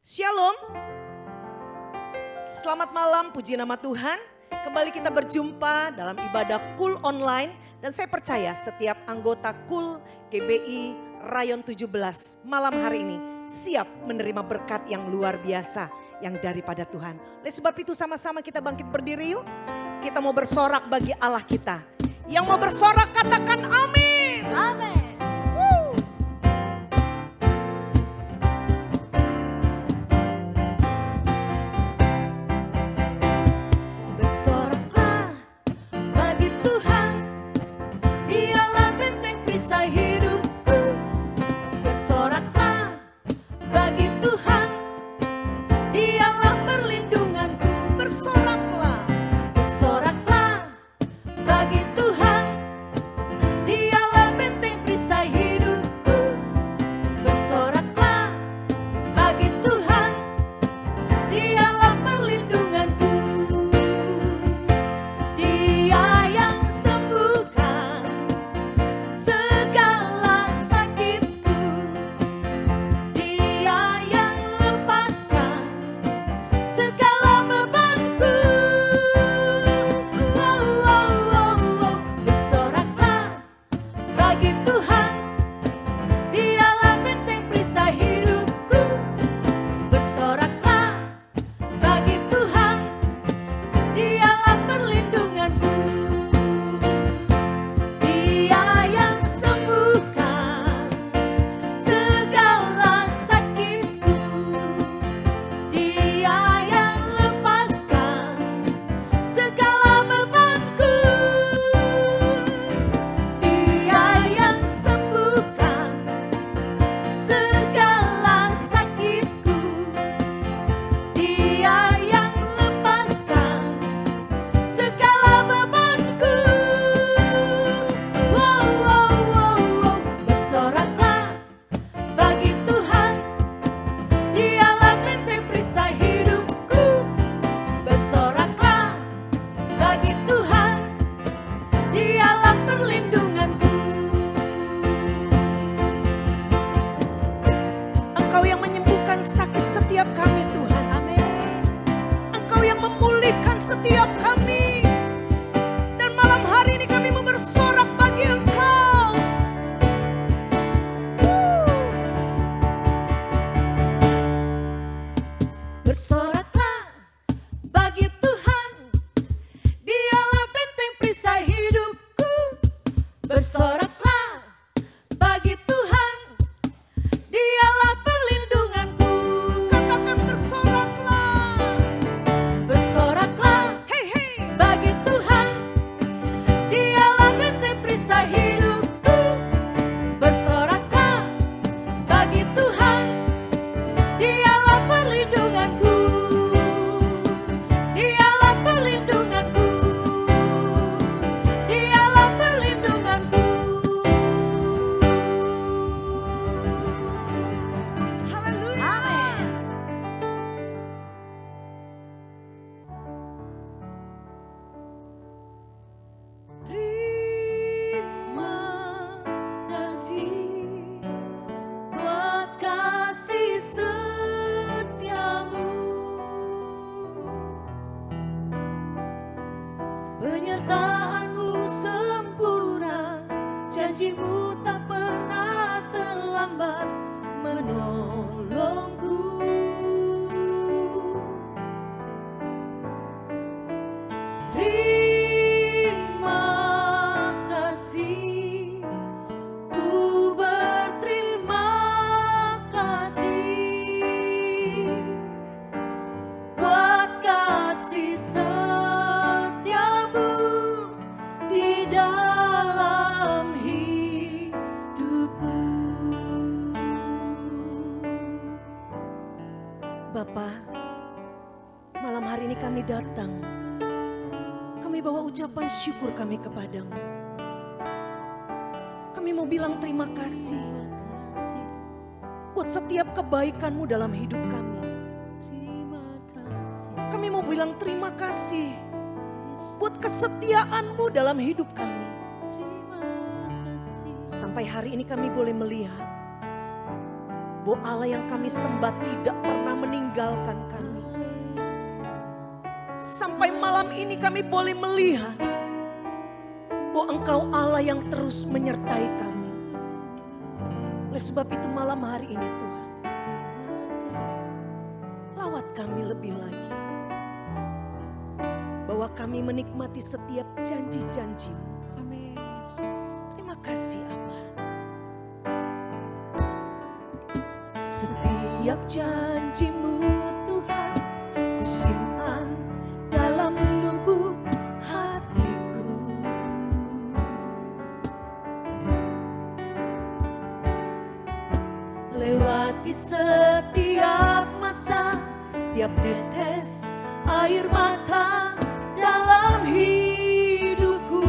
Shalom, selamat malam, puji nama Tuhan. Kembali kita berjumpa dalam ibadah KUL online. Dan saya percaya setiap anggota KUL GBI Rayon 17 malam hari ini siap menerima berkat yang luar biasa yang daripada Tuhan. Oleh sebab itu sama-sama kita bangkit berdiri yuk. Kita mau bersorak bagi Allah kita. Yang mau bersorak katakan amin. Amin. Penyertaan-Mu sempurna, janji-Mu tak pernah terlambat menolongku. Terima kasih, ku berterima kasih buat kasih setiamu di dalam hidupku. Bapa, malam hari ini kami datang. Kami bawa ucapan syukur kami kepadamu. Kami mau bilang terima kasih buat setiap kebaikan-Mu dalam hidup kami. Kami mau bilang terima kasih buat kesetiaan-Mu dalam hidup kami. Sampai hari ini kami boleh melihat bahwa Allah yang kami sembah tidak pernah meninggalkan meninggalkan kami. Sampai malam ini kami boleh melihat bahwa Engkau Allah yang terus menyertai kami. Oleh sebab itu malam hari ini Tuhan, lawat kami lebih lagi. Bahwa kami menikmati setiap janji-janji-Mu. Amin. Terima kasih Abba. Setiap janji-Mu Tuhan, ku simpan dalam lubuk hatiku. Lewati setiap masa, tiap tetes air mata dalam hidupku.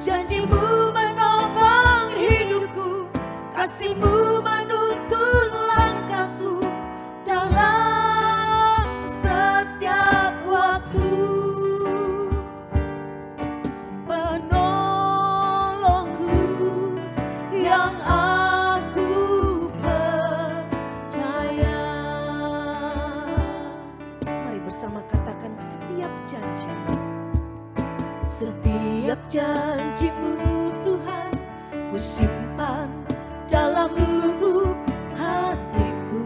Janji-Mu menopang hidupku, kasih-Mu menuntun langkahku dalam setiap waktu. Penolongku yang aku percaya. Mari bersama katakan setiap janji. Setiap janji-Mu Tuhan, ku simpan dalam lubuk hatiku.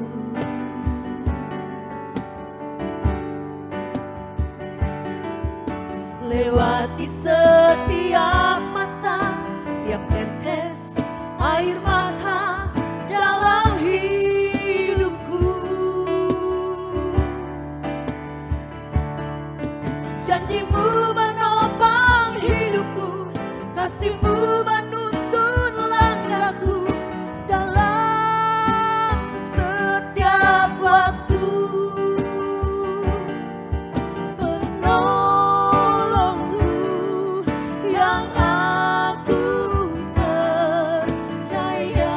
Lewati setiap masa, tiap tetes air mata dalam hidupku. Janji-Mu menopang hidupku, kasih-Mu menuntun langkahku dalam setiap waktu. Penolongku yang aku percaya.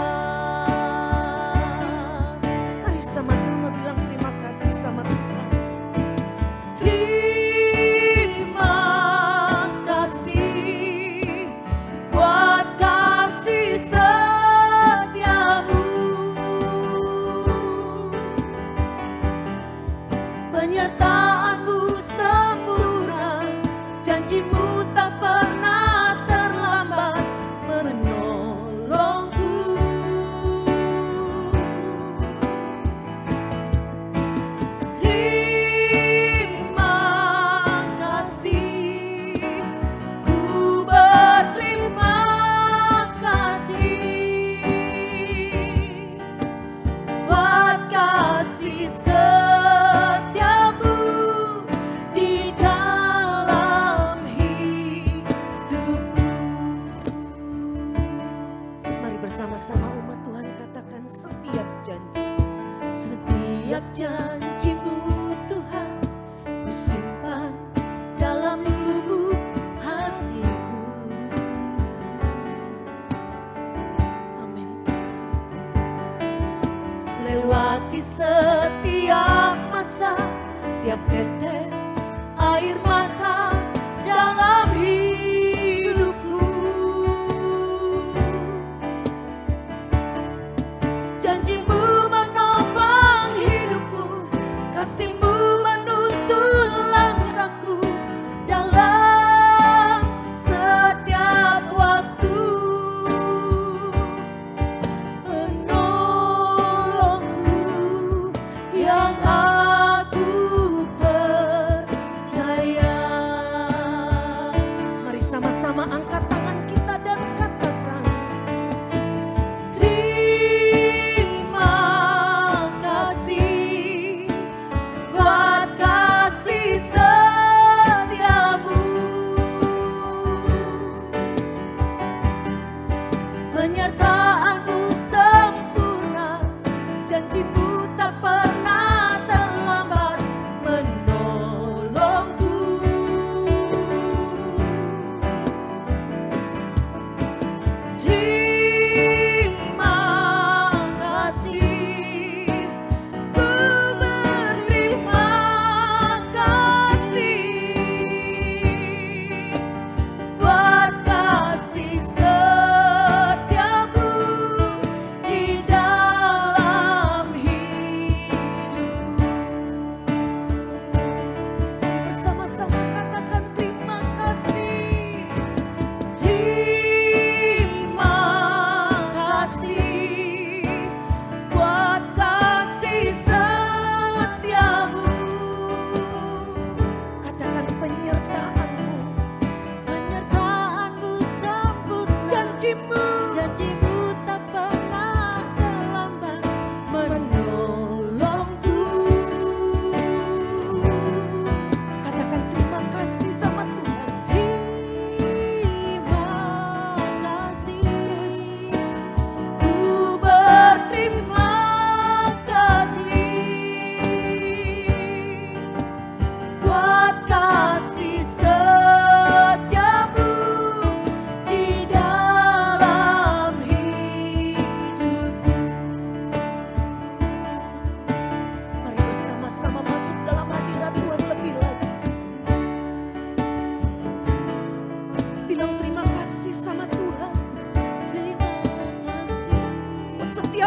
Mari sama-sama bilang terima kasih sama Tuhan. Terima kasih buat kasih setiamu. Penyertaan-Mu sempurna, janji-Mu tak pernah terlambat menolongku. Terima kasih, ku berterima kasih buat kasih setiamu di dalam hidupku. Mari bersama-sama umat Tuhan katakan setiap janji. Setiap janji-Mu Tuhan, ku simpan dalam lubuk hatiku. Amin. Lewati setiap masa, tiap tetes air mata dalam hidupku. Janji-Mu menopang hidupku, kasih-Mu menuntun langkahku dalam setiap waktu. Penolongku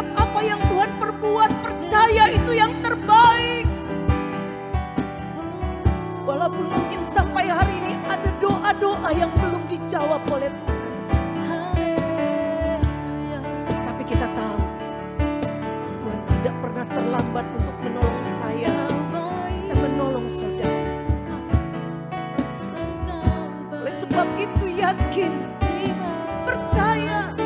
setiap apa yang Tuhan perbuat, percaya itu yang terbaik. Walaupun mungkin sampai hari ini ada doa-doa yang belum dijawab oleh Tuhan. Tapi kita tahu Tuhan tidak pernah terlambat untuk menolong saya dan menolong saudara. Oleh sebab itu yakin, percaya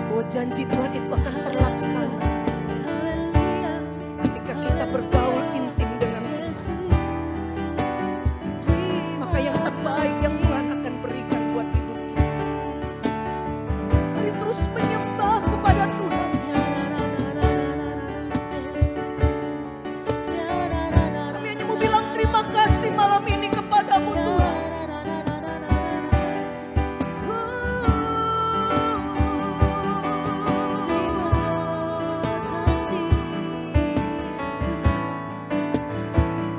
bahwa janji Tuhan itu akan terlaksana ketika kita bergaul intim dengan Tuhan. Maka yang terbaik yang Tuhan akan berikan buat hidup kita. Mari terus menyembah kepada Tuhan. Kami hanya mau bilang terima kasih malam ini kepadamu Tuhan.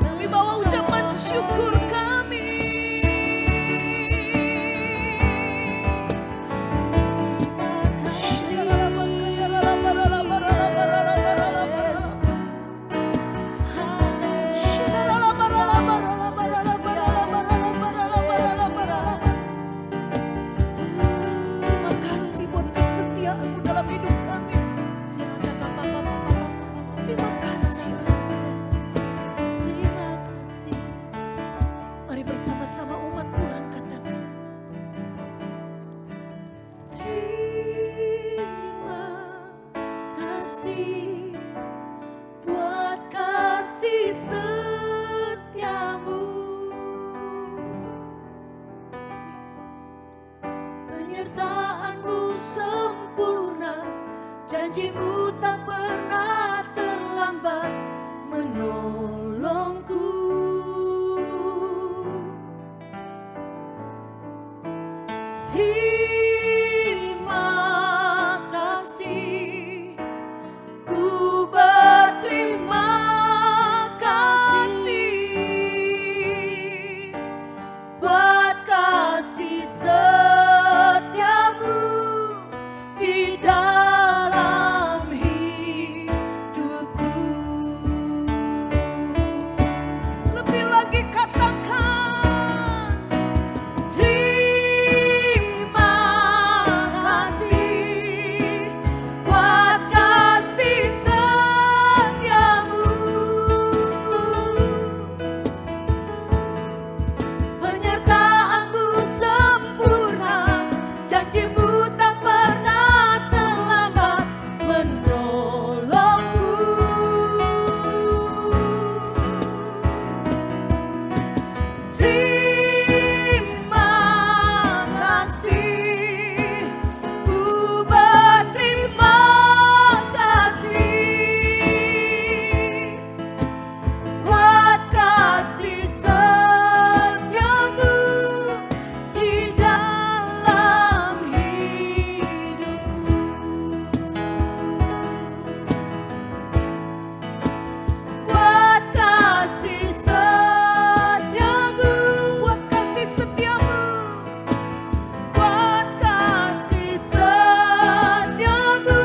Kami bawa ucapan syukur kami. Terima kasih buat kesetiaanmu dalam hidup kami. Terima kasih. Mari bersama-sama umat Tuhan katakan. Terima kasih buat kasih setiamu. Penyertaanmu sempurna, janjimu tak pernah terlambat menolongku. Terima kasih, ku berterima kasih buat kasih setiamu di dalam hidupku. Lebih lagi katakan, terima kasih buat kasih setiamu. Penyertaanmu sempurna, janjimu tak pernah terlambat menolongku. Terima kasih, ku berterima kasih buat kasih setiamu di dalam hidupku. Buat kasih setiamu, buat kasih setiamu, buat kasih setiamu,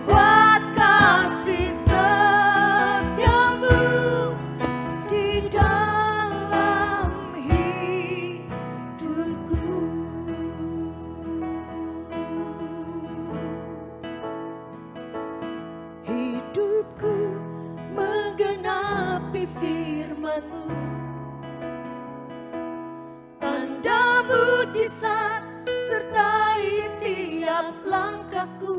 buat kasih setiamu di dalam hidupku. Hidupku menggenapi firman-Mu, tanda mujizat sertai tiap langkahku.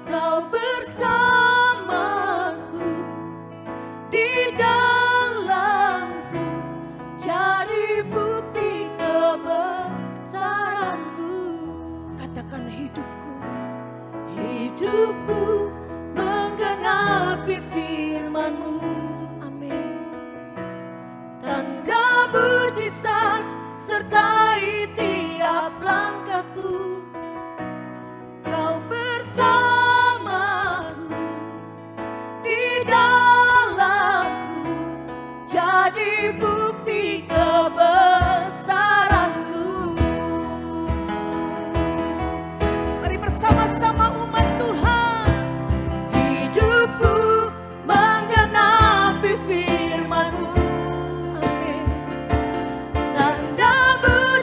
Kau bersamaku di dalamku, jadi bukti kebesaran-Mu. Katakan hidupku, hidupku menggenapi firman-Mu. Amin. Tanda mujizat sertai tiap langkahku.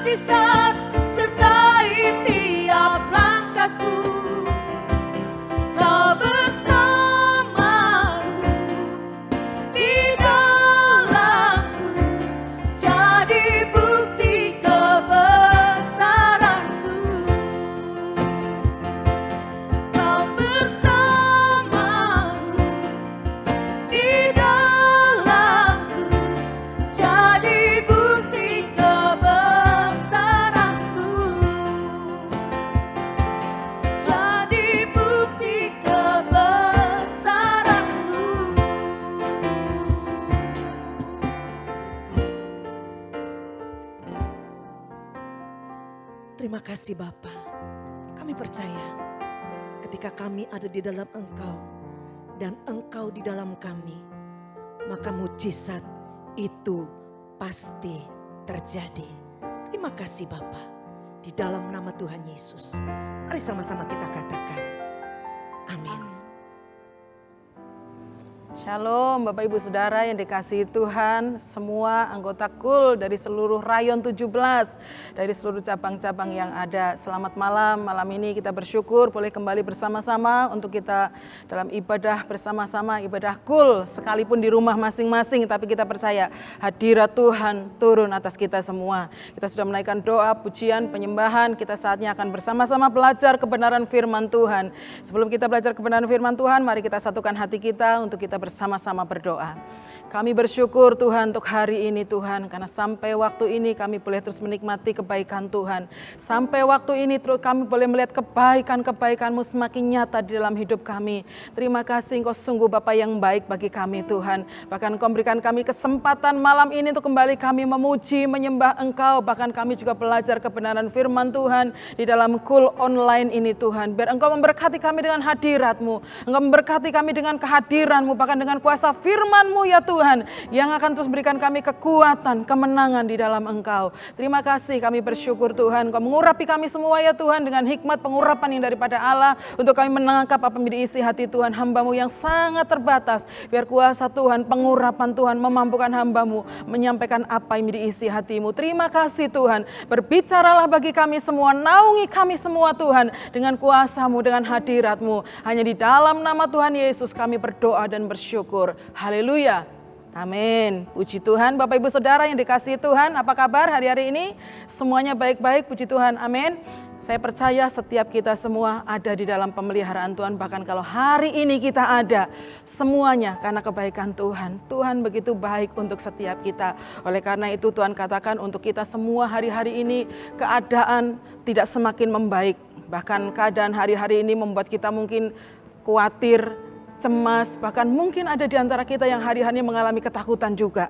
mujizat sertai tiap langkahku. Kau bersamaku di dalamku, jadi bukti kebesaranmu. Kau bersamaku di dalamku, jadi bukti kebesaranmu. Jadi bukti kebesaranmu. Terima kasih Bapa. Kami percaya ketika kami ada di dalam Engkau dan Engkau di dalam kami, maka mujizat itu pasti terjadi. Terima kasih Bapa. Di dalam nama Tuhan Yesus. Mari sama-sama kita katakan. Amin. Shalom Bapak Ibu Saudara yang dikasihi Tuhan, semua anggota KUL dari seluruh Rayon 17, dari seluruh cabang-cabang yang ada. Selamat malam, malam ini kita bersyukur boleh kembali bersama-sama untuk kita dalam ibadah bersama-sama, ibadah KUL. Sekalipun di rumah masing-masing, tapi kita percaya hadirat Tuhan turun atas kita semua. Kita sudah menaikkan doa, pujian, penyembahan, kita saatnya akan bersama-sama belajar kebenaran firman Tuhan. Sebelum kita belajar kebenaran firman Tuhan, mari kita satukan hati kita untuk kita bersama-sama berdoa. Kami bersyukur Tuhan untuk hari ini Tuhan, karena sampai waktu ini kami boleh terus menikmati kebaikan Tuhan. Sampai waktu ini kami boleh melihat kebaikan-kebaikan-Mu semakin nyata di dalam hidup kami. Terima kasih Engkau sungguh Bapa yang baik bagi kami Tuhan. Bahkan Engkau berikan kami kesempatan malam ini untuk kembali kami memuji, menyembah Engkau. Bahkan kami juga belajar kebenaran firman Tuhan di dalam KUL online ini Tuhan. Biar Engkau memberkati kami dengan hadirat-Mu. Engkau memberkati kami dengan kehadiran-Mu, bahkan dengan kuasa firman-Mu ya Tuhan, yang akan terus berikan kami kekuatan, kemenangan di dalam Engkau. Terima kasih, kami bersyukur Tuhan, Engkau mengurapi kami semua ya Tuhan dengan hikmat pengurapan yang daripada Allah, untuk kami menangkap apa yang diisi hati Tuhan, hamba-Mu yang sangat terbatas. Biar kuasa Tuhan, pengurapan Tuhan memampukan hamba-Mu menyampaikan apa yang diisi hati-Mu. Terima kasih Tuhan, berbicaralah bagi kami semua, naungi kami semua Tuhan, dengan kuasa-Mu, dengan hadirat-Mu. Hanya di dalam nama Tuhan Yesus kami berdoa dan bersyukur. Haleluya. Amin. Puji Tuhan, Bapak Ibu Saudara yang dikasihi Tuhan, apa kabar hari-hari ini? Semuanya baik-baik, puji Tuhan. Amin. Saya percaya setiap kita semua ada di dalam pemeliharaan Tuhan. Bahkan kalau hari ini kita ada, semuanya karena kebaikan Tuhan. Tuhan begitu baik untuk setiap kita. Oleh karena itu Tuhan katakan untuk kita semua hari-hari ini keadaan tidak semakin membaik. Bahkan keadaan hari-hari ini membuat kita mungkin khawatir, cemas, bahkan mungkin ada di antara kita yang hari-hari mengalami ketakutan juga.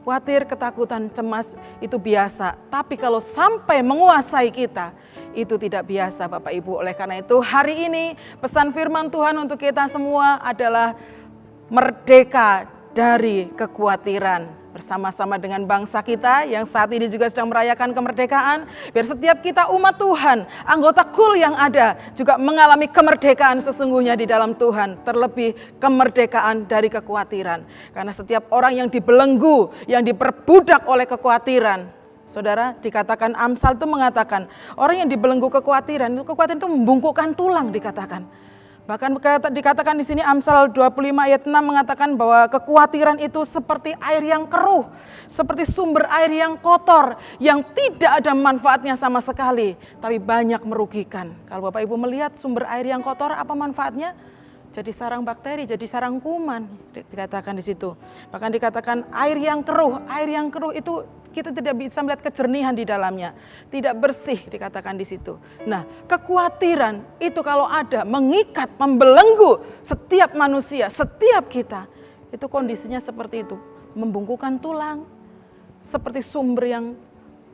Khawatir, ketakutan, cemas itu biasa. Tapi kalau sampai menguasai kita, itu tidak biasa Bapak Ibu. Oleh karena itu hari ini pesan firman Tuhan untuk kita semua adalah merdeka dari kekhawatiran. Bersama-sama dengan bangsa kita yang saat ini juga sedang merayakan kemerdekaan. Biar setiap kita umat Tuhan, anggota KUL yang ada juga mengalami kemerdekaan sesungguhnya di dalam Tuhan. Terlebih kemerdekaan dari kekhawatiran. Karena setiap orang yang dibelenggu, yang diperbudak oleh kekhawatiran. Saudara, dikatakan Amsal itu mengatakan orang yang dibelenggu kekhawatiran itu membungkukkan tulang dikatakan. Bahkan dikatakan di sini Amsal 25 ayat 6 mengatakan bahwa kekhawatiran itu seperti air yang keruh, seperti sumber air yang kotor, yang tidak ada manfaatnya sama sekali, tapi banyak merugikan. Kalau Bapak Ibu melihat sumber air yang kotor, apa manfaatnya? Jadi sarang bakteri, jadi sarang kuman, dikatakan di situ. Bahkan dikatakan air yang keruh itu kita tidak bisa melihat kejernihan di dalamnya, tidak bersih dikatakan di situ. Nah, kekhawatiran itu kalau ada mengikat, membelenggu setiap manusia, setiap kita, itu kondisinya seperti itu, membungkukkan tulang, seperti sumber yang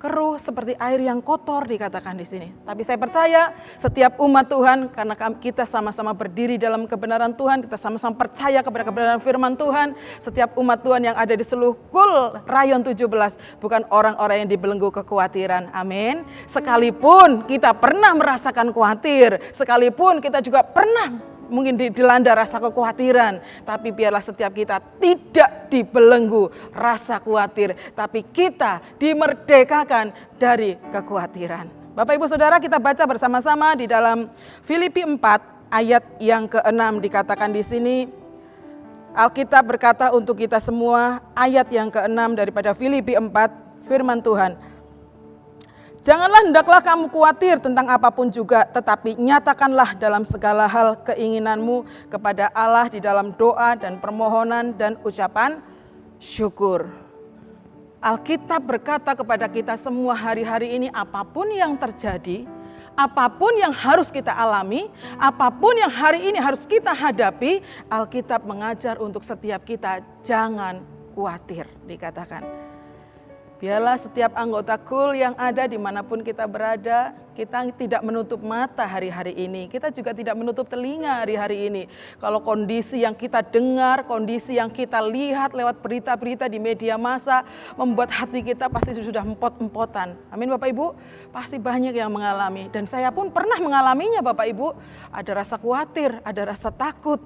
keruh, seperti air yang kotor dikatakan di sini. Tapi saya percaya setiap umat Tuhan, karena kita sama-sama berdiri dalam kebenaran Tuhan, kita sama-sama percaya kepada kebenaran firman Tuhan, setiap umat Tuhan yang ada di seluruh KUL Rayon 17 bukan orang-orang yang dibelenggu kekhawatiran. Amin. Sekalipun kita pernah merasakan khawatir, sekalipun kita juga pernah mungkin dilanda rasa kekhawatiran, tapi biarlah setiap kita tidak dibelenggu rasa khawatir, tapi kita dimerdekakan dari kekhawatiran. Bapak Ibu Saudara, kita baca bersama-sama di dalam Filipi 4 ayat yang ke-6 dikatakan di sini. Alkitab berkata untuk kita semua, ayat yang ke-6 daripada Filipi 4, firman Tuhan. Janganlah hendaklah kamu khawatir tentang apapun juga, tetapi nyatakanlah dalam segala hal keinginanmu kepada Allah di dalam doa dan permohonan dan ucapan syukur. Alkitab berkata kepada kita semua hari-hari ini, apapun yang terjadi, apapun yang harus kita alami, apapun yang hari ini harus kita hadapi, Alkitab mengajar untuk setiap kita jangan khawatir, dikatakan. Biarlah setiap anggota KUL yang ada dimanapun kita berada, kita tidak menutup mata hari-hari ini. Kita juga tidak menutup telinga hari-hari ini. Kalau kondisi yang kita dengar, kondisi yang kita lihat lewat berita-berita di media massa, membuat hati kita pasti sudah empot-empotan. Amin Bapak Ibu, pasti banyak yang mengalami. Dan saya pun pernah mengalaminya Bapak Ibu. Ada rasa khawatir, ada rasa takut.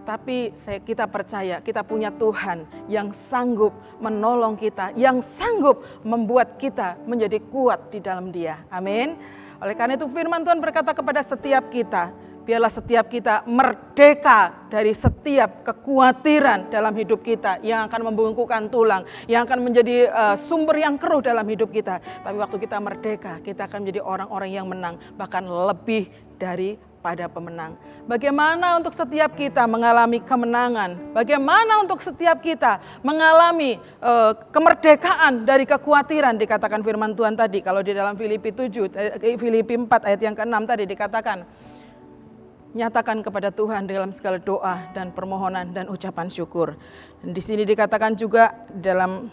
Tapi kita percaya kita punya Tuhan yang sanggup menolong kita, yang sanggup membuat kita menjadi kuat di dalam Dia. Amin. Oleh karena itu firman Tuhan berkata kepada setiap kita, biarlah setiap kita merdeka dari setiap kekhawatiran dalam hidup kita yang akan membungkukkan tulang, yang akan menjadi sumber yang keruh dalam hidup kita. Tapi waktu kita merdeka, kita akan menjadi orang-orang yang menang, bahkan lebih daripada pemenang. Bagaimana untuk setiap kita mengalami kemenangan? Bagaimana untuk setiap kita mengalami kemerdekaan dari kekhawatiran? Dikatakan firman Tuhan tadi, kalau di dalam Filipi 4 ayat yang ke-6 tadi dikatakan, nyatakan kepada Tuhan dalam segala doa dan permohonan dan ucapan syukur. Dan di sini dikatakan juga dalam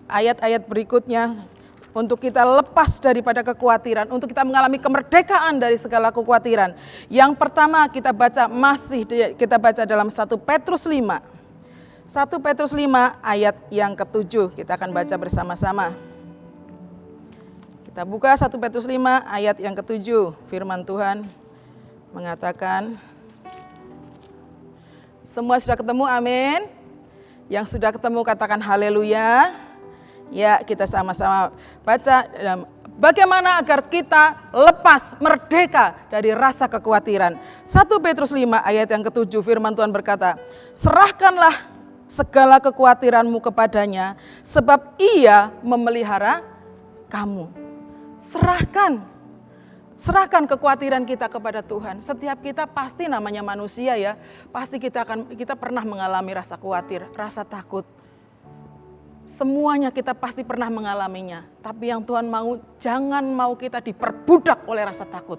ayat-ayat berikutnya, untuk kita lepas daripada kekhawatiran, untuk kita mengalami kemerdekaan dari segala kekhawatiran. Yang pertama kita baca dalam 1 Petrus 5. 1 Petrus 5 ayat yang ke-7 kita akan baca bersama-sama. Kita buka 1 Petrus 5 ayat yang ke-7. Firman Tuhan mengatakan, semua sudah ketemu, amin. Yang sudah ketemu katakan haleluya. Ya, kita sama-sama baca. Bagaimana agar kita lepas merdeka dari rasa kekhawatiran. 1 Petrus 5 ayat yang ke-7 firman Tuhan berkata, serahkanlah segala kekhawatiranmu kepadanya, sebab Ia memelihara kamu. Serahkan kekhawatiran kita kepada Tuhan. Setiap kita pasti namanya manusia ya, pasti kita pernah mengalami rasa khawatir, rasa takut. Semuanya kita pasti pernah mengalaminya. Tapi yang Tuhan mau, jangan mau kita diperbudak oleh rasa takut.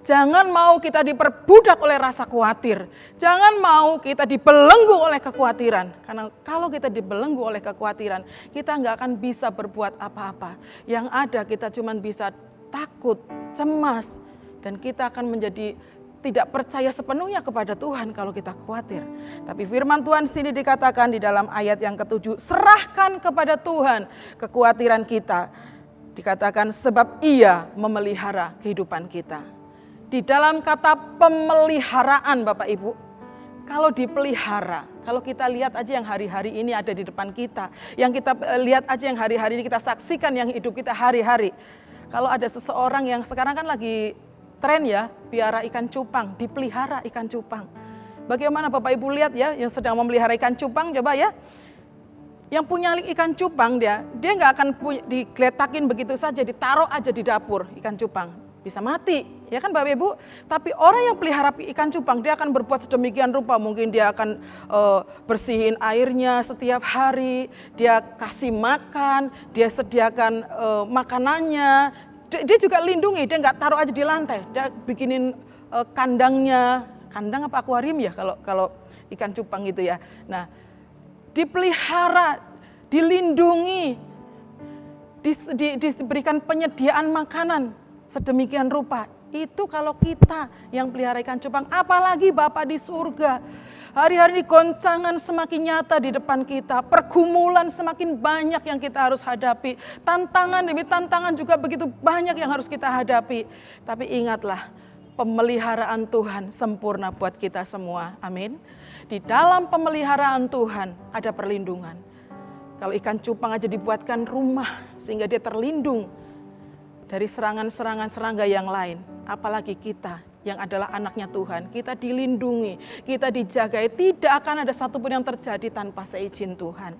Jangan mau kita diperbudak oleh rasa khawatir. Jangan mau kita dibelenggu oleh kekhawatiran. Karena kalau kita dibelenggu oleh kekhawatiran, kita nggak akan bisa berbuat apa-apa. Yang ada kita cuma bisa takut, cemas. Dan kita akan menjadi tidak percaya sepenuhnya kepada Tuhan kalau kita khawatir. Tapi firman Tuhan sini dikatakan di dalam ayat yang ke-7, serahkan kepada Tuhan kekhawatiran kita. Dikatakan sebab Ia memelihara kehidupan kita. Di dalam kata pemeliharaan Bapak Ibu, kalau dipelihara, kalau kita lihat aja yang hari-hari ini ada di depan kita, yang kita lihat aja yang hari-hari ini kita saksikan yang hidup kita hari-hari. Kalau ada seseorang yang sekarang kan lagi tren ya, piara ikan cupang, dipelihara ikan cupang. Bagaimana Bapak Ibu lihat ya, yang sedang memelihara ikan cupang, coba ya. Yang punya ikan cupang dia nggak akan digeletakin begitu saja, ditaruh aja di dapur ikan cupang. Bisa mati, ya kan Bapak Ibu? Tapi orang yang pelihara ikan cupang, dia akan berbuat sedemikian rupa. Mungkin dia akan bersihin airnya setiap hari, dia kasih makan, dia sediakan makanannya. Dia juga lindungi, dia nggak taruh aja di lantai, dia bikinin kandangnya, kandang apa akuarium ya kalau ikan cupang gitu ya. Nah, dipelihara, dilindungi, diberikan penyediaan makanan sedemikian rupa. Itu kalau kita yang pelihara ikan cupang, apalagi Bapa di surga. Hari-hari ini goncangan semakin nyata di depan kita, pergumulan semakin banyak yang kita harus hadapi, tantangan demi tantangan juga begitu banyak yang harus kita hadapi. Tapi ingatlah, pemeliharaan Tuhan sempurna buat kita semua. Amin. Di dalam pemeliharaan Tuhan ada perlindungan. Kalau ikan cupang aja dibuatkan rumah sehingga dia terlindung dari serangan-serangan serangga yang lain. Apalagi kita yang adalah anaknya Tuhan. Kita dilindungi, kita dijagai. Tidak akan ada satupun yang terjadi tanpa seizin Tuhan.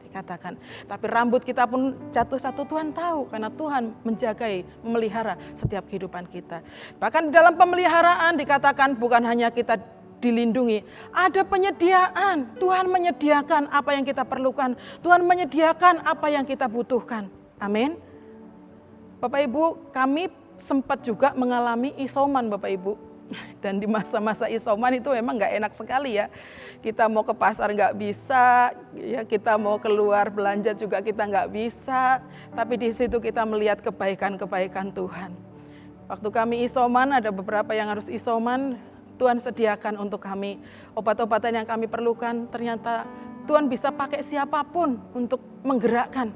Dikatakan, tapi rambut kita pun jatuh satu, Tuhan tahu. Karena Tuhan menjagai, memelihara setiap kehidupan kita. Bahkan di dalam pemeliharaan dikatakan bukan hanya kita dilindungi, ada penyediaan. Tuhan menyediakan apa yang kita perlukan. Tuhan menyediakan apa yang kita butuhkan. Amin. Bapak Ibu, kami sempat juga mengalami isoman Bapak Ibu. Dan di masa-masa isoman itu memang gak enak sekali ya. Kita mau ke pasar gak bisa, ya kita mau keluar belanja juga kita gak bisa. Tapi di situ kita melihat kebaikan-kebaikan Tuhan. Waktu kami isoman, ada beberapa yang harus isoman, Tuhan sediakan untuk kami obat-obatan yang kami perlukan. Ternyata Tuhan bisa pakai siapapun untuk menggerakkan.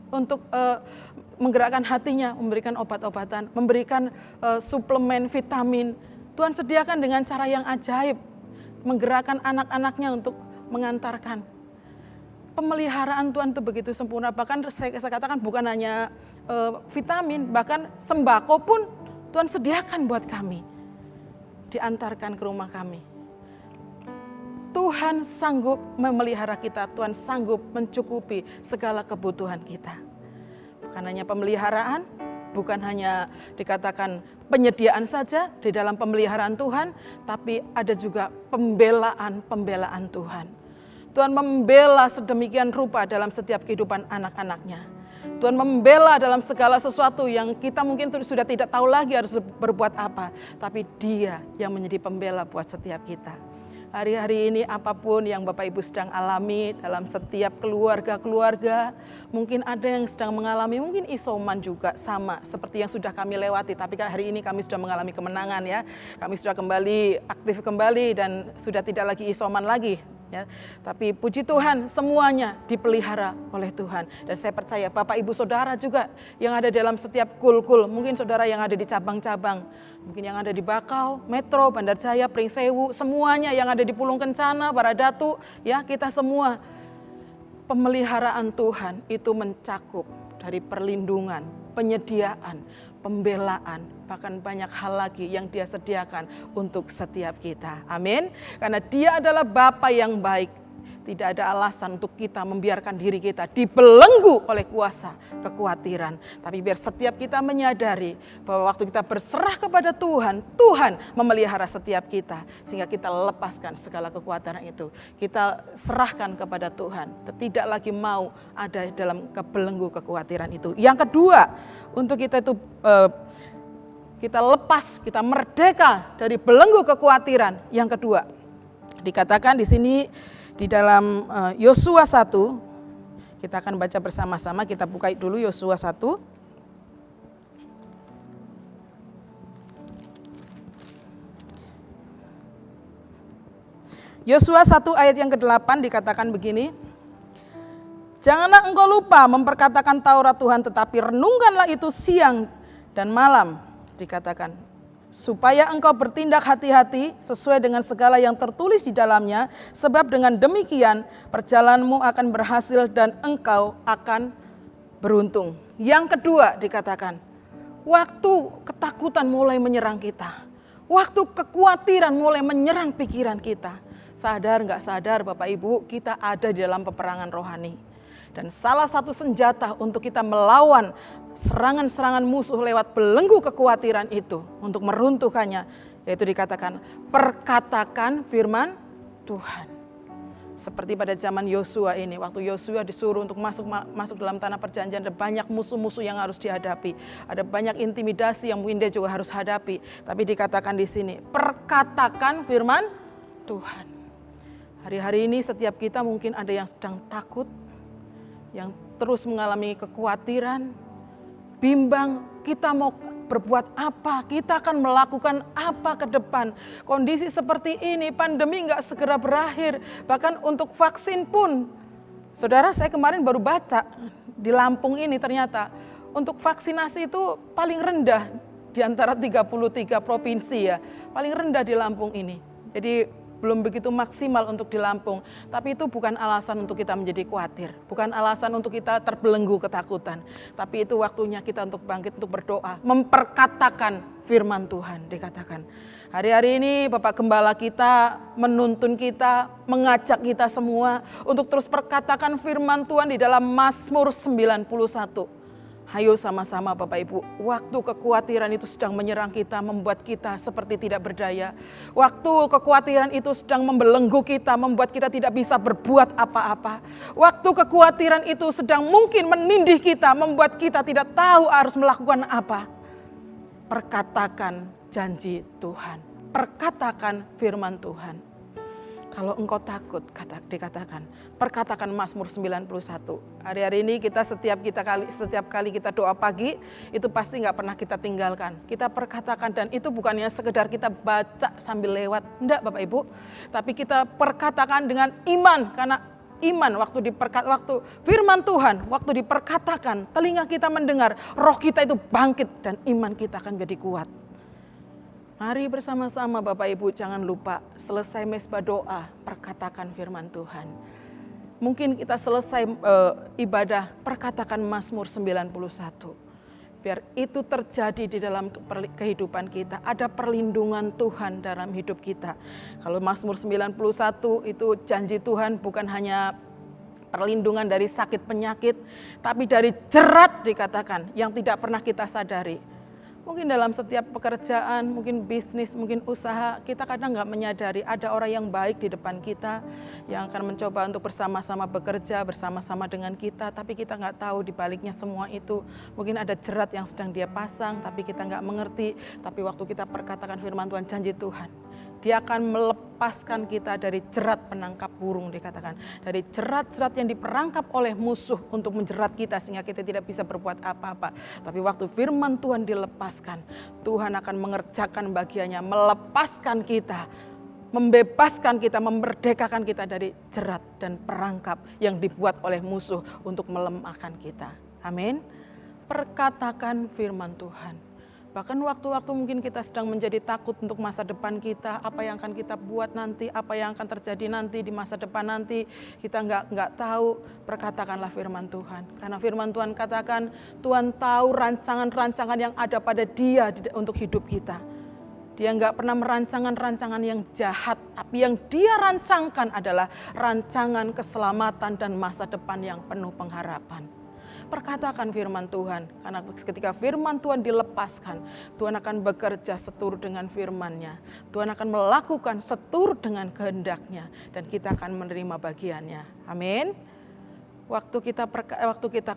Untuk menggerakkan hatinya, memberikan obat-obatan, memberikan suplemen vitamin. Tuhan sediakan dengan cara yang ajaib, menggerakkan anak-anaknya untuk mengantarkan. Pemeliharaan Tuhan itu begitu sempurna, bahkan saya katakan bukan hanya vitamin, bahkan sembako pun Tuhan sediakan buat kami, diantarkan ke rumah kami. Tuhan sanggup memelihara kita, Tuhan sanggup mencukupi segala kebutuhan kita. Bukan hanya pemeliharaan, bukan hanya dikatakan penyediaan saja di dalam pemeliharaan Tuhan, tapi ada juga pembelaan Tuhan. Tuhan membela sedemikian rupa dalam setiap kehidupan anak-anaknya. Tuhan membela dalam segala sesuatu yang kita mungkin sudah tidak tahu lagi harus berbuat apa, tapi Dia yang menjadi pembela buat setiap kita. Hari-hari ini apapun yang Bapak Ibu sedang alami dalam setiap keluarga-keluarga, mungkin ada yang sedang mengalami, mungkin isoman juga sama seperti yang sudah kami lewati. Tapi hari ini kami sudah mengalami kemenangan ya. Kami sudah kembali aktif kembali dan sudah tidak lagi isoman lagi. Ya, tapi puji Tuhan semuanya dipelihara oleh Tuhan. Dan saya percaya Bapak Ibu Saudara juga yang ada dalam setiap kul-kul, mungkin saudara yang ada di cabang-cabang, mungkin yang ada di Bakau, Metro, Bandar Jaya, Pringsewu, semuanya yang ada di Pulung Kencana, Baradatu, ya kita semua. Pemeliharaan Tuhan itu mencakup dari perlindungan, penyediaan, pembelaan, bahkan banyak hal lagi yang Dia sediakan untuk setiap kita. Amin. Karena Dia adalah Bapa yang baik. Tidak ada alasan untuk kita membiarkan diri kita dibelenggu oleh kuasa kekhawatiran. Tapi biar setiap kita menyadari bahwa waktu kita berserah kepada Tuhan, Tuhan memelihara setiap kita. Sehingga kita lepaskan segala kekhawatiran itu. Kita serahkan kepada Tuhan. Tidak lagi mau ada dalam kebelenggu kekhawatiran itu. Yang kedua, untuk kita itu kita lepas, kita merdeka dari belenggu kekhawatiran. Yang kedua, dikatakan di sini di dalam Yosua 1, kita akan baca bersama-sama, kita buka dulu Yosua 1. Yosua 1 ayat yang ke-8 dikatakan begini, janganlah engkau lupa memperkatakan Taurat Tuhan, tetapi renungkanlah itu siang dan malam, dikatakan. Supaya engkau bertindak hati-hati sesuai dengan segala yang tertulis di dalamnya, sebab dengan demikian perjalananmu akan berhasil dan engkau akan beruntung. Yang kedua dikatakan, waktu ketakutan mulai menyerang kita, waktu kekhawatiran mulai menyerang pikiran kita, sadar nggak sadar Bapak Ibu, kita ada di dalam peperangan rohani. Dan salah satu senjata untuk kita melawan serangan-serangan musuh lewat belenggu kekhawatiran itu, untuk meruntuhkannya, yaitu dikatakan, perkatakan firman Tuhan. Seperti pada zaman Yosua ini, waktu Yosua disuruh untuk masuk dalam tanah perjanjian, ada banyak musuh-musuh yang harus dihadapi. Ada banyak intimidasi yang mungkin dia juga harus hadapi. Tapi dikatakan di sini, perkatakan firman Tuhan. Hari-hari ini setiap kita mungkin ada yang sedang takut, yang terus mengalami kekhawatiran, bimbang, kita mau berbuat apa, kita akan melakukan apa ke depan. Kondisi seperti ini, pandemi nggak segera berakhir, bahkan untuk vaksin pun. Saudara, saya kemarin baru baca di Lampung ini ternyata untuk vaksinasi itu paling rendah di antara 33 provinsi ya, paling rendah di Lampung ini. Jadi belum begitu maksimal untuk di Lampung. Tapi itu bukan alasan untuk kita menjadi khawatir. Bukan alasan untuk kita terbelenggu ketakutan. Tapi itu waktunya kita untuk bangkit, untuk berdoa. Memperkatakan firman Tuhan dikatakan. Hari-hari ini Bapak Gembala kita menuntun kita, mengajak kita semua untuk terus perkatakan firman Tuhan di dalam Mazmur 91. Hayo sama-sama Bapak Ibu, waktu kekhawatiran itu sedang menyerang kita, membuat kita seperti tidak berdaya. Waktu kekhawatiran itu sedang membelenggu kita, membuat kita tidak bisa berbuat apa-apa. Waktu kekhawatiran itu sedang mungkin menindih kita, membuat kita tidak tahu harus melakukan apa. Perkatakan janji Tuhan, perkatakan firman Tuhan. Kalau engkau takut, dikatakan, perkatakan Mazmur 91. Hari-hari ini setiap kali kita doa pagi, itu pasti nggak pernah kita tinggalkan. Kita perkatakan, dan itu bukannya sekedar kita baca sambil lewat. Enggak Bapak Ibu, tapi kita perkatakan dengan iman. Karena iman waktu firman Tuhan, waktu diperkatakan, telinga kita mendengar, roh kita itu bangkit dan iman kita akan jadi kuat. Mari bersama-sama Bapak Ibu, jangan lupa selesai mesbah doa, perkatakan firman Tuhan. Mungkin kita selesai ibadah, perkatakan Mazmur 91. Biar itu terjadi di dalam kehidupan kita. Ada perlindungan Tuhan dalam hidup kita. Kalau Mazmur 91 itu janji Tuhan bukan hanya perlindungan dari sakit penyakit, tapi dari jerat dikatakan yang tidak pernah kita sadari. Mungkin dalam setiap pekerjaan, mungkin bisnis, mungkin usaha, kita kadang nggak menyadari ada orang yang baik di depan kita, yang akan mencoba untuk bersama-sama bekerja, bersama-sama dengan kita, tapi kita nggak tahu di baliknya semua itu. Mungkin ada jerat yang sedang dia pasang, tapi kita nggak mengerti. Tapi waktu kita perkatakan firman Tuhan, janji Tuhan, Dia akan melepaskan kita dari jerat penangkap burung dikatakan. Dari jerat-jerat yang diperangkap oleh musuh untuk menjerat kita sehingga kita tidak bisa berbuat apa-apa. Tapi waktu firman Tuhan dilepaskan, Tuhan akan mengerjakan bagiannya, melepaskan kita, membebaskan kita, memerdekakan kita dari jerat dan perangkap yang dibuat oleh musuh untuk melemahkan kita. Amin. Perkatakan firman Tuhan. Bahkan waktu-waktu mungkin kita sedang menjadi takut untuk masa depan kita, apa yang akan kita buat nanti, apa yang akan terjadi nanti di masa depan nanti, kita nggak tahu, perkatakanlah firman Tuhan. Karena firman Tuhan katakan, Tuhan tahu rancangan-rancangan yang ada pada Dia untuk hidup kita. Dia nggak pernah merancangkan-rancangan yang jahat, tapi yang Dia rancangkan adalah rancangan keselamatan dan masa depan yang penuh pengharapan. Perkatakan firman Tuhan, karena ketika firman Tuhan dilepaskan, Tuhan akan bekerja seturut dengan firman-Nya. Tuhan akan melakukan seturut dengan kehendak-Nya, dan kita akan menerima bagiannya. Amin. Waktu kita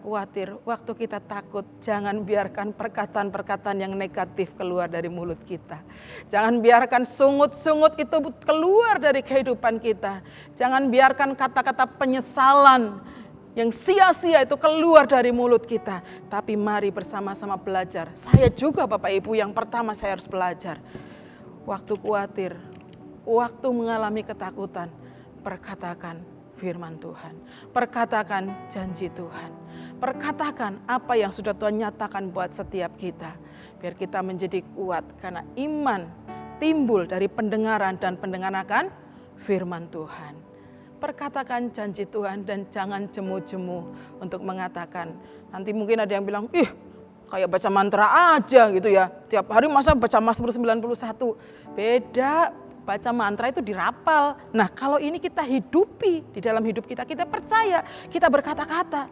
khawatir, waktu kita takut, jangan biarkan perkataan-perkataan yang negatif keluar dari mulut kita. Jangan biarkan sungut-sungut itu keluar dari kehidupan kita. Jangan biarkan kata-kata penyesalan yang sia-sia itu keluar dari mulut kita. Tapi mari bersama-sama belajar. Saya juga Bapak Ibu yang pertama saya harus belajar. Waktu khawatir, waktu mengalami ketakutan, perkatakan firman Tuhan. Perkatakan janji Tuhan. Perkatakan apa yang sudah Tuhan nyatakan buat setiap kita. Biar kita menjadi kuat karena iman timbul dari pendengaran dan pendengaran akan firman Tuhan. Perkatakan janji Tuhan dan jangan jemu-jemu untuk mengatakan. Nanti mungkin ada yang bilang, kayak baca mantra aja gitu ya. Tiap hari masa baca Mazmur 91. Beda, baca mantra itu dirapal. Nah kalau ini kita hidupi di dalam hidup kita, kita percaya, kita berkata-kata.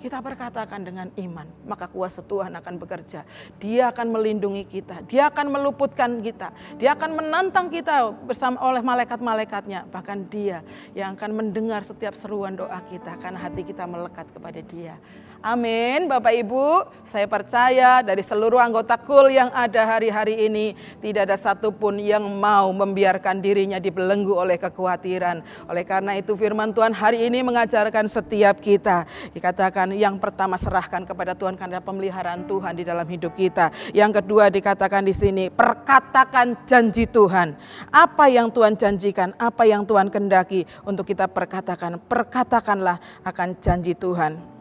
Kita berkatakan dengan iman, maka kuasa Tuhan akan bekerja. Dia akan melindungi kita, Dia akan meluputkan kita, Dia akan menantang kita bersama oleh malaikat-malaikatnya. Bahkan Dia yang akan mendengar setiap seruan doa kita, karena hati kita melekat kepada Dia. Amin. Bapak Ibu, saya percaya dari seluruh anggota KUL yang ada hari-hari ini, tidak ada satupun yang mau membiarkan dirinya dibelenggu oleh kekhawatiran. Oleh karena itu firman Tuhan hari ini mengajarkan setiap kita. Dikatakan yang pertama serahkan kepada Tuhan karena pemeliharaan Tuhan di dalam hidup kita. Yang kedua dikatakan di sini, perkatakan janji Tuhan. Apa yang Tuhan janjikan, apa yang Tuhan kehendaki untuk kita perkatakan. Perkatakanlah akan janji Tuhan.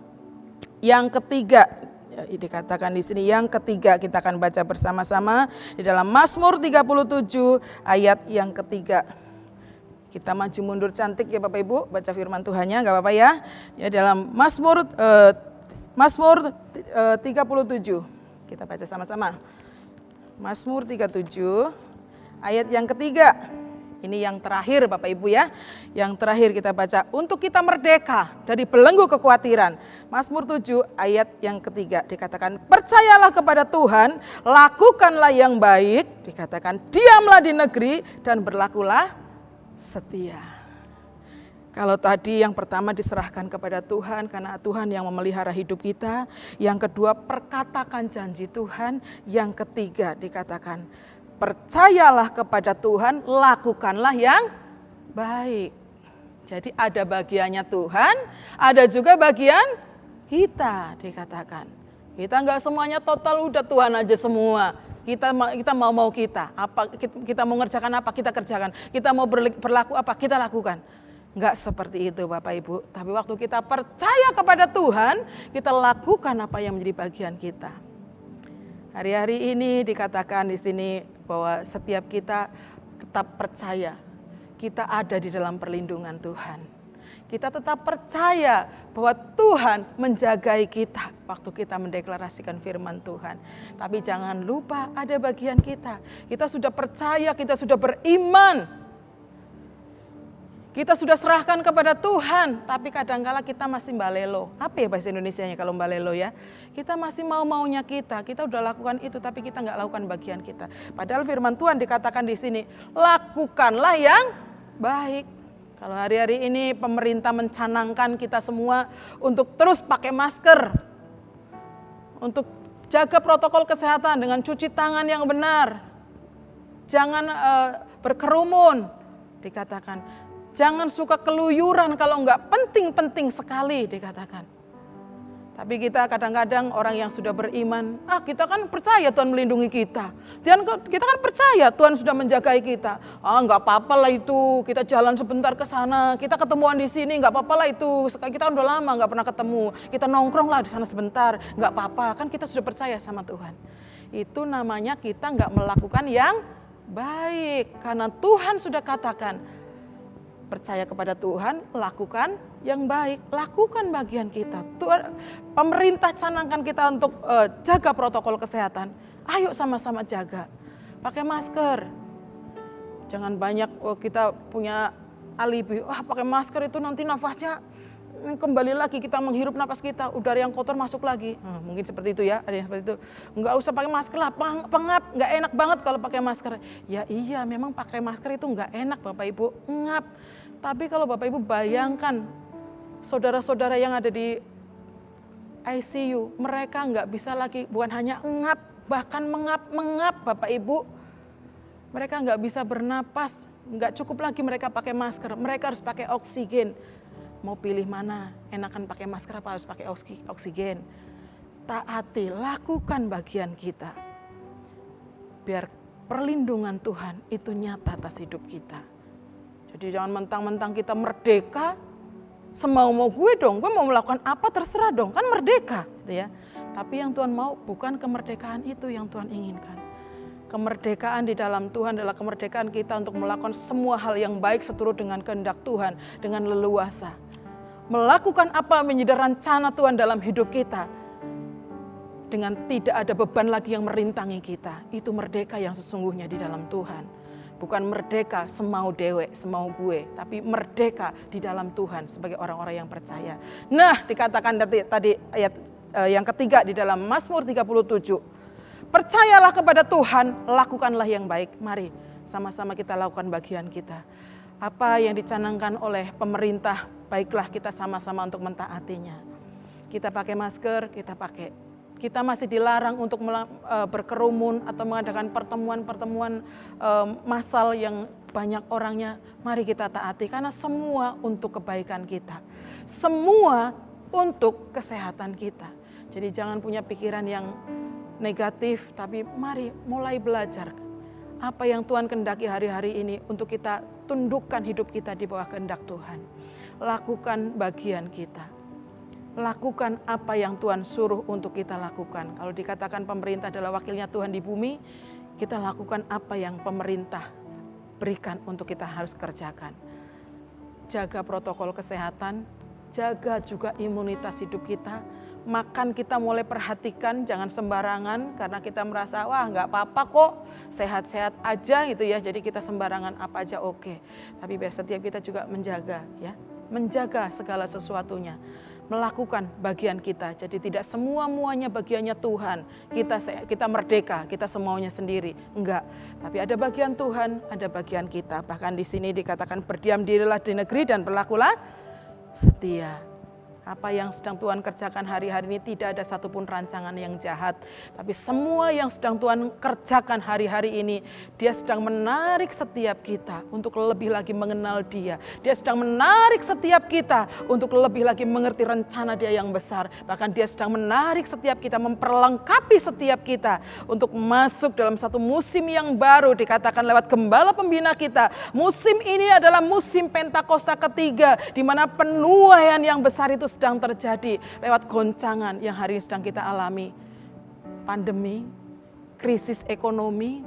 Yang ketiga, Ya, dikatakan di sini yang ketiga, kita akan baca bersama-sama di dalam Mazmur 37 ayat yang ketiga. Kita maju mundur cantik ya Bapak Ibu, baca firman Tuhannya, nggak apa-apa ya. Ya dalam Mazmur 37, kita baca sama-sama. Mazmur 37 ayat yang ketiga. Ini yang terakhir Bapak Ibu ya. Yang terakhir kita baca, untuk kita merdeka dari belenggu kekhawatiran. Mazmur 7 ayat yang ketiga dikatakan, percayalah kepada Tuhan, lakukanlah yang baik. Dikatakan, diamlah di negeri dan berlakulah setia. Kalau tadi yang pertama diserahkan kepada Tuhan karena Tuhan yang memelihara hidup kita. Yang kedua, perkatakan janji Tuhan. Yang ketiga dikatakan, percayalah kepada Tuhan, lakukanlah yang baik. Jadi ada bagiannya Tuhan, ada juga bagian kita dikatakan. Kita enggak semuanya total udah Tuhan aja semua. Kita mau kita, apa kita mau ngerjakan apa kita kerjakan. Kita mau berlaku apa kita lakukan. Enggak seperti itu Bapak Ibu. Tapi waktu kita percaya kepada Tuhan, kita lakukan apa yang menjadi bagian kita. Hari-hari ini dikatakan di sini bahwa setiap kita tetap percaya kita ada di dalam perlindungan Tuhan. Kita tetap percaya bahwa Tuhan menjagai kita waktu kita mendeklarasikan firman Tuhan. Tapi jangan lupa ada bagian kita. Kita sudah percaya, kita sudah beriman. Kita sudah serahkan kepada Tuhan, tapi kadangkala kita masih mbalelo. Apa ya bahasa Indonesianya kalau mbalelo ya? Kita masih mau-maunya kita udah lakukan itu, tapi kita nggak lakukan bagian kita. Padahal firman Tuhan dikatakan di sini, lakukanlah yang baik. Kalau hari-hari ini pemerintah mencanangkan kita semua untuk terus pakai masker, untuk jaga protokol kesehatan dengan cuci tangan yang benar, jangan berkerumun, dikatakan. Jangan suka keluyuran kalau enggak penting-penting sekali dikatakan. Tapi kita kadang-kadang orang yang sudah beriman, kita kan percaya Tuhan melindungi kita. Kita kan percaya Tuhan sudah menjagai kita. Enggak apa-apa lah itu, kita jalan sebentar ke sana, kita ketemuan di sini, enggak apa-apa lah itu. Kita udah lama enggak pernah ketemu, kita nongkrong lah di sana sebentar, enggak apa-apa. Kan kita sudah percaya sama Tuhan. Itu namanya kita enggak melakukan yang baik. Karena Tuhan sudah katakan, percaya kepada Tuhan, lakukan yang baik, lakukan bagian kita. Pemerintah canangkan kita untuk jaga protokol kesehatan. Ayo sama-sama jaga. Pakai masker. Jangan banyak kita punya alibi. Pakai masker itu nanti nafasnya kembali lagi, kita menghirup napas kita, udara yang kotor masuk lagi. Mungkin seperti itu ya, ada yang seperti itu. Enggak usah pakai masker lah, pengap, enggak enak banget kalau pakai masker. Ya iya, memang pakai masker itu enggak enak Bapak Ibu, ngap. Tapi kalau Bapak Ibu bayangkan saudara-saudara yang ada di ICU, mereka enggak bisa lagi, bukan hanya ngap, bahkan mengap Bapak Ibu. Mereka enggak bisa bernapas, enggak cukup lagi mereka pakai masker, mereka harus pakai oksigen. Mau pilih mana, enakan pakai masker apa harus pakai oksigen. Taati, lakukan bagian kita. Biar perlindungan Tuhan itu nyata atas hidup kita. Jadi jangan mentang-mentang kita merdeka, semau-mau gue dong, gue mau melakukan apa terserah dong, kan merdeka. Gitu ya. Tapi yang Tuhan mau bukan kemerdekaan itu yang Tuhan inginkan. Kemerdekaan di dalam Tuhan adalah kemerdekaan kita untuk melakukan semua hal yang baik seturut dengan kehendak Tuhan, dengan leluasa. Melakukan apa menjadi rencana Tuhan dalam hidup kita. Dengan tidak ada beban lagi yang merintangi kita. Itu merdeka yang sesungguhnya di dalam Tuhan. Bukan merdeka semau dewe, semau gue. Tapi merdeka di dalam Tuhan sebagai orang-orang yang percaya. Nah dikatakan tadi ayat yang ketiga di dalam Mazmur 37. Percayalah kepada Tuhan, lakukanlah yang baik. Mari sama-sama kita lakukan bagian kita. Apa yang dicanangkan oleh pemerintah, baiklah kita sama-sama untuk mentaatinya. Kita pakai masker, kita pakai. Kita masih dilarang untuk berkerumun atau mengadakan pertemuan-pertemuan massal yang banyak orangnya. Mari kita taati karena semua untuk kebaikan kita. Semua untuk kesehatan kita. Jadi jangan punya pikiran yang negatif, tapi mari mulai belajar. Apa yang Tuhan kehendaki hari-hari ini untuk kita tundukkan hidup kita di bawah kehendak Tuhan. Lakukan bagian kita. lakukan apa yang Tuhan suruh untuk kita lakukan. Kalau dikatakan pemerintah adalah wakilnya Tuhan di bumi, kita lakukan apa yang pemerintah berikan untuk kita harus kerjakan. Jaga protokol kesehatan, jaga juga imunitas hidup kita. Makan kita mulai perhatikan, jangan sembarangan karena kita merasa wah nggak apa-apa kok, sehat-sehat aja gitu ya. Jadi kita sembarangan apa aja oke. Tapi biar setiap kita juga menjaga ya, menjaga segala sesuatunya. Melakukan bagian kita. Jadi tidak semua-muanya bagiannya Tuhan. Kita merdeka, kita semuanya sendiri. Enggak. Tapi ada bagian Tuhan, ada bagian kita. Bahkan di sini dikatakan berdiam dirilah di negeri dan berlakulah setia. Apa yang sedang Tuhan kerjakan hari-hari ini tidak ada satupun rancangan yang jahat. Tapi semua yang sedang Tuhan kerjakan hari-hari ini, Dia sedang menarik setiap kita untuk lebih lagi mengenal Dia. Dia sedang menarik setiap kita untuk lebih lagi mengerti rencana Dia yang besar. Bahkan Dia sedang menarik setiap kita, memperlengkapi setiap kita untuk masuk dalam satu musim yang baru. Dikatakan lewat gembala pembina kita, musim ini adalah musim Pentakosta ketiga, di mana penuaian yang besar itu sedang terjadi lewat goncangan yang hari ini sedang kita alami. Pandemi, krisis ekonomi,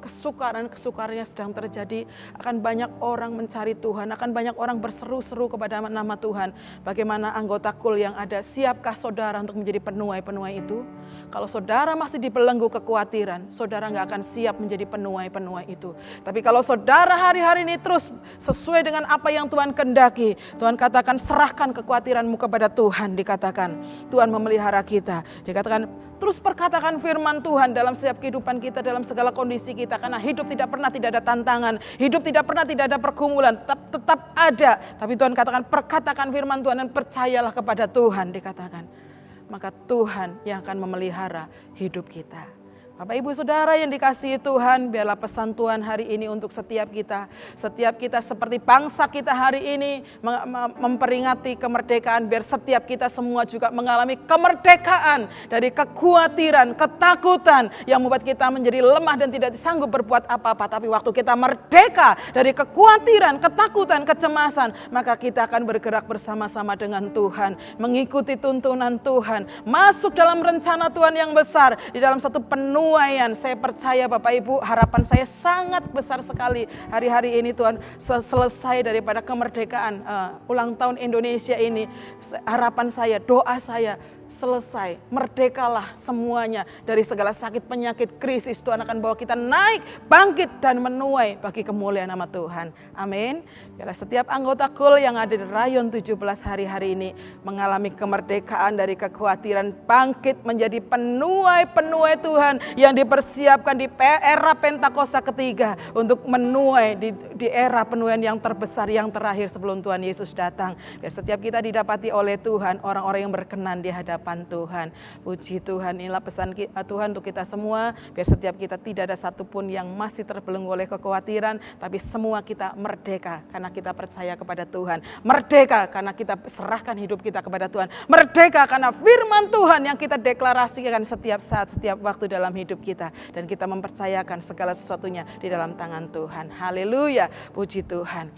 kesukaran-kesukarannya sedang terjadi. Akan banyak orang mencari Tuhan, akan banyak orang berseru-seru kepada nama Tuhan. Bagaimana anggota KUL yang ada, siapkah saudara untuk menjadi penuai-penuai itu? Kalau saudara masih dibelenggu kekhawatiran, saudara nggak akan siap menjadi penuai-penuai itu. Tapi kalau saudara hari-hari ini terus sesuai dengan apa yang Tuhan kehendaki, Tuhan katakan serahkan kekhawatiranmu kepada Tuhan, dikatakan Tuhan memelihara kita. Dikatakan terus perkatakan firman Tuhan dalam setiap kehidupan kita, dalam segala kondisi kita. Karena hidup tidak pernah tidak ada tantangan, hidup tidak pernah tidak ada pergumulan, tetap ada. Tapi Tuhan katakan perkatakan firman Tuhan dan percayalah kepada Tuhan, dikatakan. Maka Tuhan yang akan memelihara hidup kita. Bapak Ibu Saudara yang dikasihi Tuhan, biarlah pesan Tuhan hari ini untuk setiap kita. Setiap kita seperti bangsa kita hari ini memperingati kemerdekaan, biar setiap kita semua juga mengalami kemerdekaan dari kekhawatiran, ketakutan yang membuat kita menjadi lemah dan tidak sanggup berbuat apa-apa. Tapi waktu kita merdeka dari kekhawatiran, ketakutan, kecemasan, maka kita akan bergerak bersama-sama dengan Tuhan, mengikuti tuntunan Tuhan, masuk dalam rencana Tuhan yang besar, di dalam satu penuaian. Saya percaya Bapak Ibu, harapan saya sangat besar sekali hari-hari ini Tuhan selesai daripada kemerdekaan ulang tahun Indonesia ini. Harapan saya, doa saya, selesai, merdekalah semuanya dari segala sakit, penyakit, krisis. Tuhan akan bawa kita naik, bangkit dan menuai bagi kemuliaan nama Tuhan. Amin. Biarlah setiap anggota KUL yang ada di Rayon 17 hari-hari ini mengalami kemerdekaan dari kekhawatiran, bangkit menjadi penuai-penuai Tuhan yang dipersiapkan di era Pentakosta ketiga untuk menuai di era penuaian yang terbesar, yang terakhir sebelum Tuhan Yesus datang. Biar setiap kita didapati oleh Tuhan, orang-orang yang berkenan di hadapan Tuhan. Puji Tuhan, inilah pesan Tuhan untuk kita semua. Biar setiap kita tidak ada satupun yang masih terbelenggu oleh kekhawatiran, tapi semua kita merdeka karena kita percaya kepada Tuhan. Merdeka karena kita serahkan hidup kita kepada Tuhan. Merdeka karena firman Tuhan yang kita deklarasikan setiap saat, setiap waktu dalam hidup kita. Dan kita mempercayakan segala sesuatunya di dalam tangan Tuhan. Haleluya, puji Tuhan.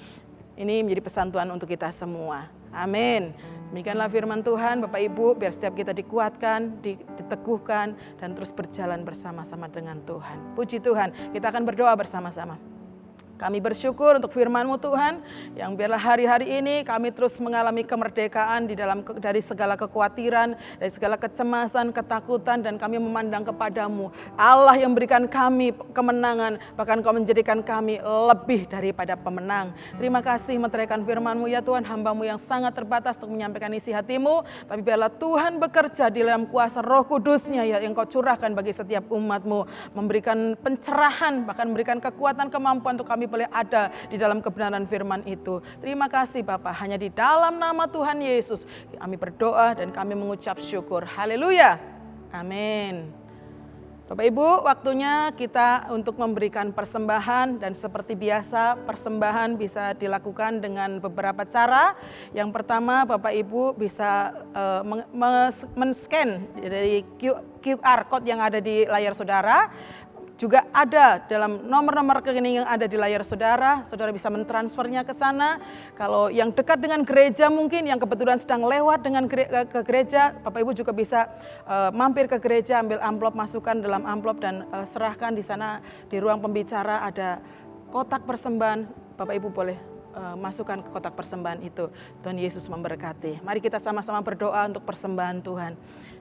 Ini menjadi pesan Tuhan untuk kita semua. Amin. Demikianlah firman Tuhan, Bapak Ibu, biar setiap kita dikuatkan, diteguhkan, dan terus berjalan bersama-sama dengan Tuhan. Puji Tuhan, kita akan berdoa bersama-sama. Kami bersyukur untuk firman-Mu Tuhan, yang biarlah hari-hari ini kami terus mengalami kemerdekaan dari segala kekhawatiran, dari segala kecemasan, ketakutan, dan kami memandang kepadamu. Allah yang berikan kami kemenangan, bahkan Kau menjadikan kami lebih daripada pemenang. Terima kasih meteraikan firman-Mu ya Tuhan, hamba-Mu yang sangat terbatas untuk menyampaikan isi hati-Mu, tapi biarlah Tuhan bekerja di dalam kuasa Roh Kudus-Nya yang Kau curahkan bagi setiap umat-Mu, memberikan pencerahan, bahkan memberikan kekuatan, kemampuan untuk kami boleh ada di dalam kebenaran firman itu. Terima kasih Bapak, hanya di dalam nama Tuhan Yesus kami berdoa dan kami mengucap syukur. Haleluya. Amin. Bapak Ibu, waktunya kita untuk memberikan persembahan, dan seperti biasa persembahan bisa dilakukan dengan beberapa cara. Yang pertama, Bapak Ibu bisa men-scan dari QR code yang ada di layar saudara. juga ada dalam nomor-nomor rekening yang ada di layar saudara. Saudara bisa mentransfernya ke sana. Kalau yang dekat dengan gereja mungkin, yang kebetulan sedang lewat dengan ke gereja, Bapak Ibu juga bisa mampir ke gereja, ambil amplop, masukkan dalam amplop dan serahkan di sana. Di ruang pembicara ada kotak persembahan, Bapak Ibu boleh masukkan ke kotak persembahan itu. Tuhan Yesus memberkati. Mari kita sama-sama berdoa untuk persembahan Tuhan.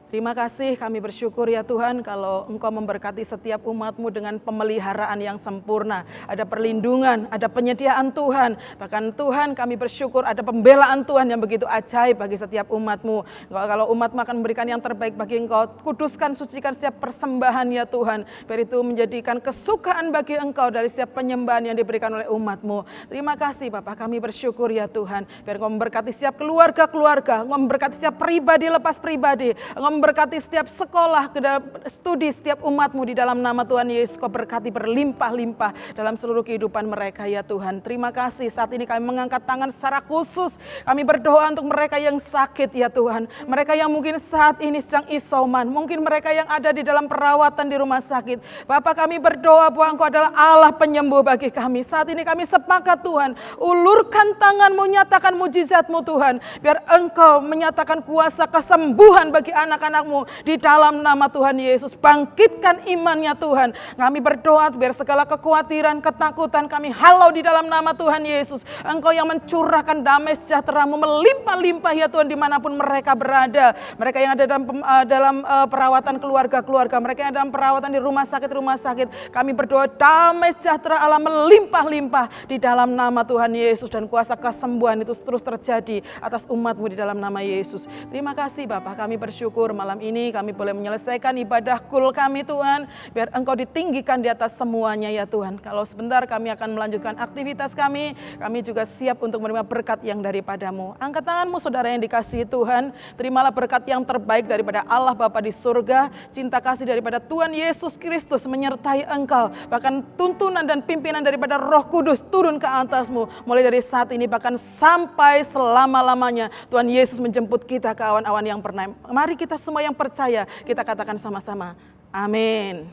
Terima kasih, kami bersyukur ya Tuhan kalau Engkau memberkati setiap umat-Mu dengan pemeliharaan yang sempurna. Ada perlindungan, ada penyediaan Tuhan. Bahkan Tuhan kami bersyukur ada pembelaan Tuhan yang begitu ajaib bagi setiap umat-Mu. Kalau umat-Mu akan memberikan yang terbaik bagi Engkau, kuduskan, sucikan setiap persembahan ya Tuhan. Biar itu menjadikan kesukaan bagi Engkau dari setiap penyembahan yang diberikan oleh umat-Mu. Terima kasih Bapak, kami bersyukur ya Tuhan. Biar Engkau memberkati setiap keluarga-keluarga, Engkau memberkati setiap pribadi lepas pribadi, Engkau memberkati setiap sekolah, studi setiap umat-Mu di dalam nama Tuhan Yesus. Kau berkati berlimpah-limpah dalam seluruh kehidupan mereka ya Tuhan. Terima kasih, saat ini kami mengangkat tangan secara khusus. Kami berdoa untuk mereka yang sakit ya Tuhan. Mereka yang mungkin saat ini sedang isoman. Mungkin mereka yang ada di dalam perawatan di rumah sakit. Bapak, kami berdoa bahwa Engkau adalah Allah penyembuh bagi kami. Saat ini kami sepakat Tuhan. Ulurkan tangan-Mu, nyatakan mujizat-Mu Tuhan. Biar Engkau menyatakan kuasa kesembuhan bagi anak-anak-Mu di dalam nama Tuhan Yesus. Bangkitkan imannya Tuhan. Kami berdoa biar segala kekhawatiran, ketakutan kami halau di dalam nama Tuhan Yesus. Engkau yang mencurahkan damai sejahtera-Mu melimpah-limpah ya Tuhan dimanapun mereka berada. Mereka yang ada dalam perawatan keluarga-keluarga, mereka yang dalam perawatan di rumah sakit. Kami berdoa damai sejahtera Allah melimpah-limpah di dalam nama Tuhan Yesus. Dan kuasa kesembuhan itu terus terjadi atas umat-Mu di dalam nama Yesus. Terima kasih Bapak, kami bersyukur malam ini kami boleh menyelesaikan ibadah kul kami Tuhan. Biar Engkau ditinggikan di atas semuanya ya Tuhan. Kalau sebentar kami akan melanjutkan aktivitas kami juga siap untuk menerima berkat yang daripada-Mu. Angkat tanganmu saudara yang dikasihi Tuhan. Terimalah berkat yang terbaik daripada Allah Bapa di surga. Cinta kasih daripada Tuhan Yesus Kristus menyertai engkau. Bahkan tuntunan dan pimpinan daripada Roh Kudus turun ke atasmu. Mulai dari saat ini bahkan sampai selama-lamanya. Tuhan Yesus menjemput kita ke awan-awan yang pernah. Mari kita semua yang percaya, kita katakan sama-sama, amin.